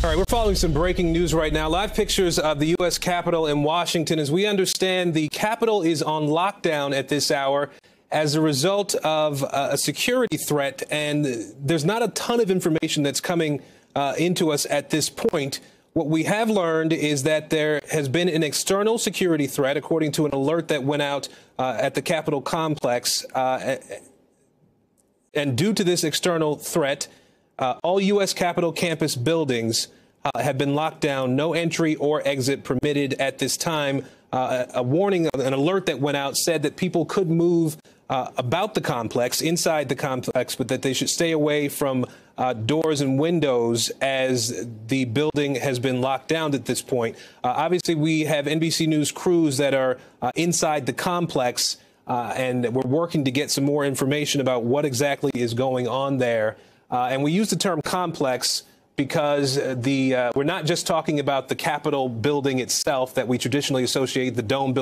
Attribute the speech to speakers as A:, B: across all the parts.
A: All right, we're following some breaking news right now. Live pictures of the U.S. Capitol in Washington. As we understand, the Capitol is on lockdown at this hour as a result of a security threat. And there's not a ton of information that's coming into us at this point. What we have learned is that there has been an external security threat, according to an alert that went out at the Capitol complex. And due to this external threat, all U.S. Capitol campus buildings have been locked down. No entry or exit permitted at this time. A warning, an alert that went out said that people could move about the complex, inside the complex, but that they should stay away from doors and windows as the building has been locked down at this point. Obviously, we have NBC News crews that are inside the complex, and we're working to get some more information about what exactly is going on there. And we use the term complex because we're not just talking about the Capitol building itself that we traditionally associate, the domed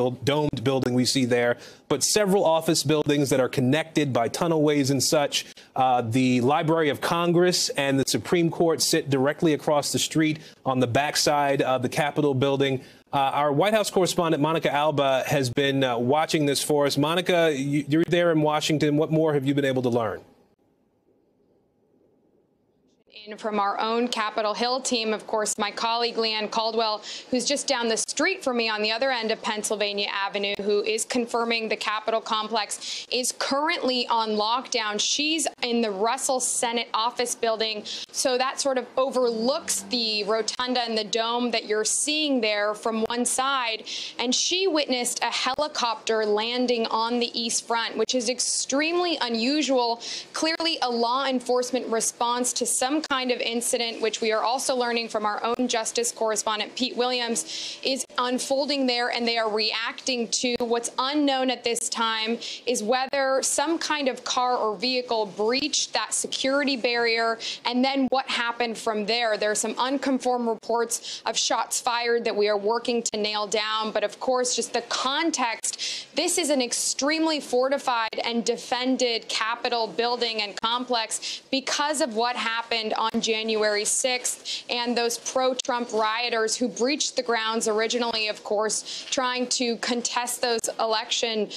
A: building we see there, but several office buildings that are connected by tunnelways and such. The Library of Congress and the Supreme Court sit directly across the street on the backside of the Capitol building. Our White House correspondent, Monica Alba, has been watching this for us. Monica, you're there in Washington. What more have you been able to learn?
B: From our own Capitol Hill team, of course, my colleague Leanne Caldwell, who's just down the street from me on the other end of Pennsylvania Avenue, who is confirming the Capitol complex is currently on lockdown. She's in the Russell Senate office building, so that sort of overlooks the rotunda and the dome that you're seeing there from one side. And she witnessed a helicopter landing on the east front, which is extremely unusual. Clearly a law enforcement response to some kind of incident, which we are also learning from our own justice correspondent Pete Williams, is unfolding there, and they are reacting to. What's unknown at this time is whether some kind of car or vehicle breached that security barrier, and then what happened from there. There are some unconfirmed reports of shots fired that we are working to nail down, but of course, just the context, this is an extremely fortified and defended Capitol building and complex because of what happened on January 6th and those pro-Trump rioters who breached the grounds originally, of course, trying to contest those election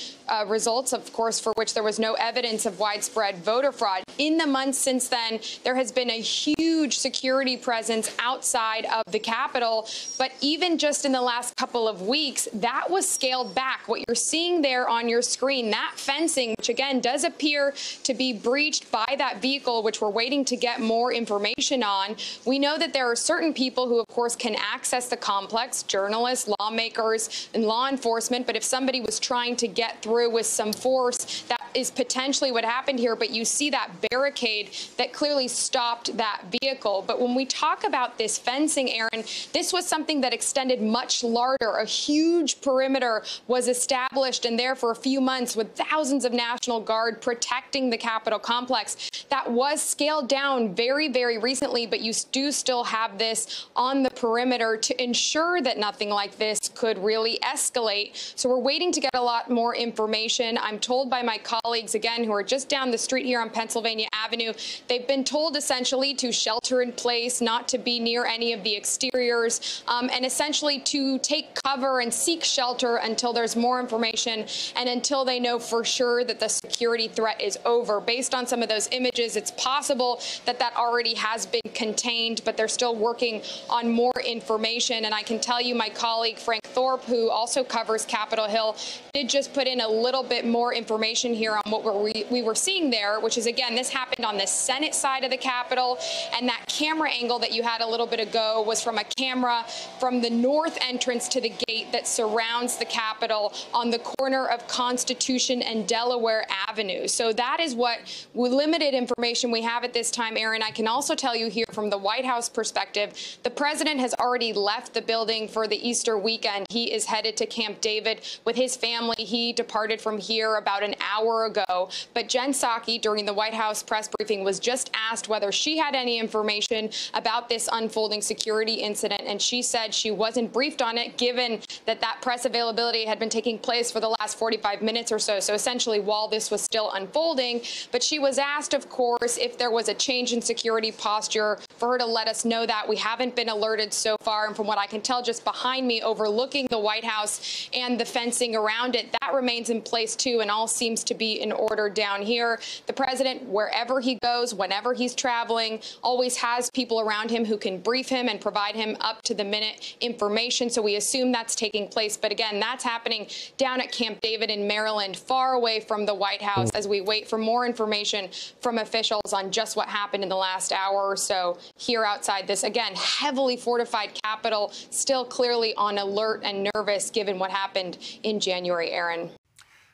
B: results, of course, for which there was no evidence of widespread voter fraud. In the months since then, there has been a huge security presence outside of the Capitol, but even just in the last couple of weeks, that was scaled back. What you're seeing there on your screen, that fencing, which again does appear to be breached by that vehicle, which we're waiting to get more information on. We know that there are certain people who, of course, can access the complex, journalists, lawmakers, and law enforcement. But if somebody was trying to get through with some force, that is potentially what happened here. But you see that barricade that clearly stopped that vehicle. But when we talk about this fencing, Aaron, this was something that extended much larger. A huge perimeter was established and there for a few months with thousands of National Guard protecting the Capitol complex. That was scaled down very, very recently, but you do still have this on the perimeter to ensure that nothing like this could really escalate. So we're waiting to get a lot more information. I'm told by my colleagues, again, who are just down the street here on Pennsylvania Avenue, they've been told essentially to shelter in place, not to be near any of the exteriors, and essentially to take cover and seek shelter until there's more information and until they know for sure that the security threat is over. Based on some of those images, it's possible that that already has been contained, but they're still working on more information. And I can tell you my colleague Frank Thorpe, who also covers Capitol Hill, did just put in a little bit more information here on what we were seeing there, which is, again, this happened on the Senate side of the Capitol, and that camera angle that you had a little bit ago was from a camera from the north entrance to the gate that surrounds the Capitol on the corner of Constitution and Delaware Avenue. So that is what limited information we have at this time, Aaron. I can also tell you here from the White House perspective, the president has already left the building for the Easter weekend. He is headed to Camp David with his family. He departed started from here about an hour ago. But Jen Psaki, during the White House press briefing, was just asked whether she had any information about this unfolding security incident, and she said she wasn't briefed on it, given that press availability had been taking place for the last 45 minutes or so essentially while this was still unfolding. But she was asked, of course, if there was a change in security posture, for her to let us know that. We haven't been alerted so far, and from what I can tell, just behind me, overlooking the White House and the fencing around it, that remains in place too, and all seems to be in order down here. The president, wherever he goes, whenever he's traveling, always has people around him who can brief him and provide him up-to-the-minute information, so we assume that's taking place. But again, that's happening down at Camp David in Maryland, far away from the White House, as we wait for more information from officials on just what happened in the last hour or so here outside this, again, heavily fortified Capitol, still clearly on alert and nervous given what happened in January, Aaron.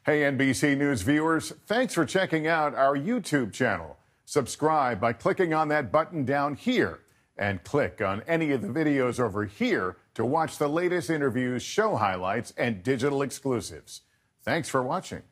C: Hey, NBC News viewers, thanks for checking out our YouTube channel. Subscribe by clicking on that button down here, and click on any of the videos over here to watch the latest interviews, show highlights, and digital exclusives. Thanks for watching.